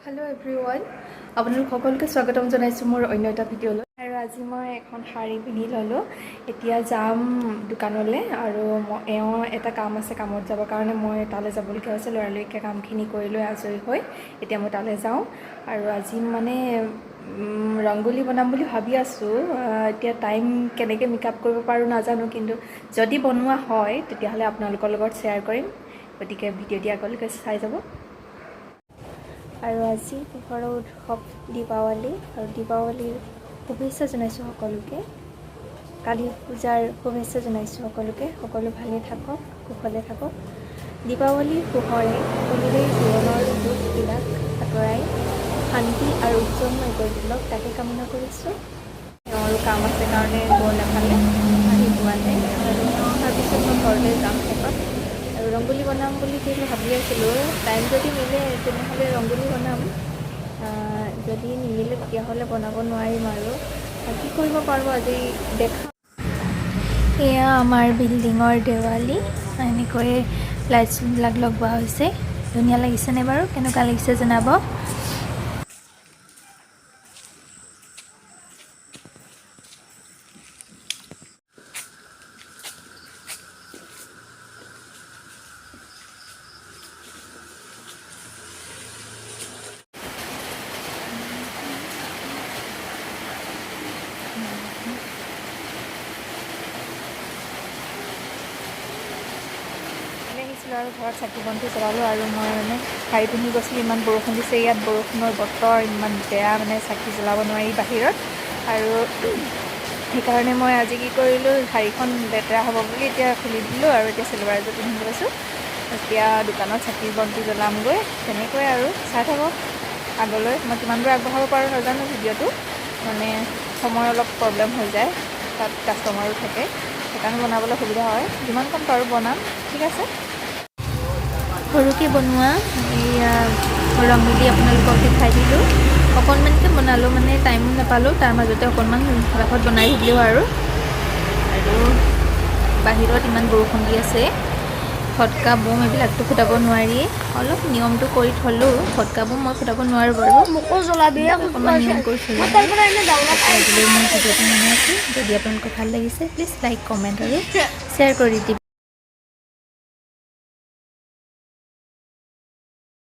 Hello everyone, আপোনালোক সকলোকে স্বাগতম জনাইছো মোৰ অন্য এটা ভিডিঅ'লৈ আৰু আজি মই এখন শাৰী পিন্ধি ললো এতিয়া যাম দোকানলৈ আৰু এটা কাম আছে কামত যাবৰ কাৰণে মই তালৈ যাবলগীয়া আছে লৰালৈকে কামখিনি কৰি লৈ আজৰি হৈ এতিয়া মই তালৈ যাওঁ আৰু আজি মানে ৰংগোলী বনাম বুলি ভাবি আছো এতিয়া টাইম কেনেকৈ মেকআপ কৰিব পাৰো নাজানো কিন্তু যদি বনোৱা হয় তেতিয়াহলে আপোনালোকৰ লগত শেয়াৰ কৰিম গতিকে ভিডিঅ'টি আগলৈকে চাই যাব আৰু আজি পোহৰৰ উৎসৱ দীপাৱলী আৰু দীপাৱলীৰ শুভেচ্ছা জনাইছোঁ সকলোকে কালী পূজাৰ শুভেচ্ছা জনাইছোঁ সকলোকে সকলো ভালে থাকক কুশলে থাকক দীপাৱলীৰ পোহৰে সকলোৰে জীৱনৰ দুখবিলাক আঁতৰাই শান্তি আৰু উজ্জ্বলময় কৰি তোলক তাকে কামনা কৰিছোঁ আৰু কাম আছে কাৰণে বৰ নাপালে আহি পোৱা নাই আৰু তাৰপিছত মই ঘৰলৈ যাম শেষত আৰু ৰংগোলী বনাম বুলি কিন্তু ভাবি আছিলোঁ টাইম যদি মিলে তেনেহ'লে ৰংগোলী বনাম যদি নিমিলে তেতিয়াহ'লে বনাব নোৱাৰিম আৰু কি কৰিব পাৰোঁ আজি দেখা এয়া আমাৰ বিল্ডিঙৰ দেৱালী এনেকৈ লাইটছবিলাক লগোৱা হৈছে ধুনীয়া লাগিছেনে বাৰু কেনেকুৱা লাগিছে জনাব আৰু ঘৰত চাকি বন্তি জ্বলালোঁ আৰু মই মানে শাৰী পিন্ধি গৈছিলোঁ ইমান বৰষুণ দিছে ইয়াত বৰষুণৰ বতৰ ইমান বেয়া মানে চাকি জ্বলাব নোৱাৰি বাহিৰত আৰু সেইকাৰণে মই আজি কি কৰিলোঁ শাৰীখন লেতেৰা হ'ব বুলি এতিয়া খুলি দিলোঁ আৰু এতিয়া চেলোৱাৰ এযোৰ পিন্ধি গৈছোঁ এতিয়া দোকানত চাকি বন্তি জ্বলামগৈ তেনেকৈ আৰু চাই থাকক আগলৈ মই কিমান দূৰ আগবঢ়াব পাৰোঁ নাজানো ভিডিঅ'টো মানে সময় অলপ প্ৰব্লেম হৈ যায় তাত কাষ্টমাৰো থাকে সেইকাৰণে বনাবলৈ সুবিধা হয় যিমান কণ পাৰোঁ বনাম ঠিক আছে সৰুকৈ বনোৱা এইয়া ৰংগোলী আপোনালোকক দেখাই দিলোঁ অকণমানকৈ বনালোঁ মানে টাইমো নাপালোঁ তাৰ মাজতে অকণমান ফটাফট বনাই দিলোঁ আৰু বাহিৰত ইমান বৰষুণ দি আছে ফটকা বোম এইবিলাকতো ফুটাব নোৱাৰি অলপ নিয়মটো কৰি থ'লোঁ ফটকা বোম মই ফুটাব নোৱাৰোঁ বাৰু মোকো জ্বলাবি অকণমান নিয়ম কৰি থ'লোঁ যদি আপোনালোকৰ ভাল লাগিছে প্লিজ লাইক কমেণ্ট আৰু শ্বেয়াৰ কৰি দিব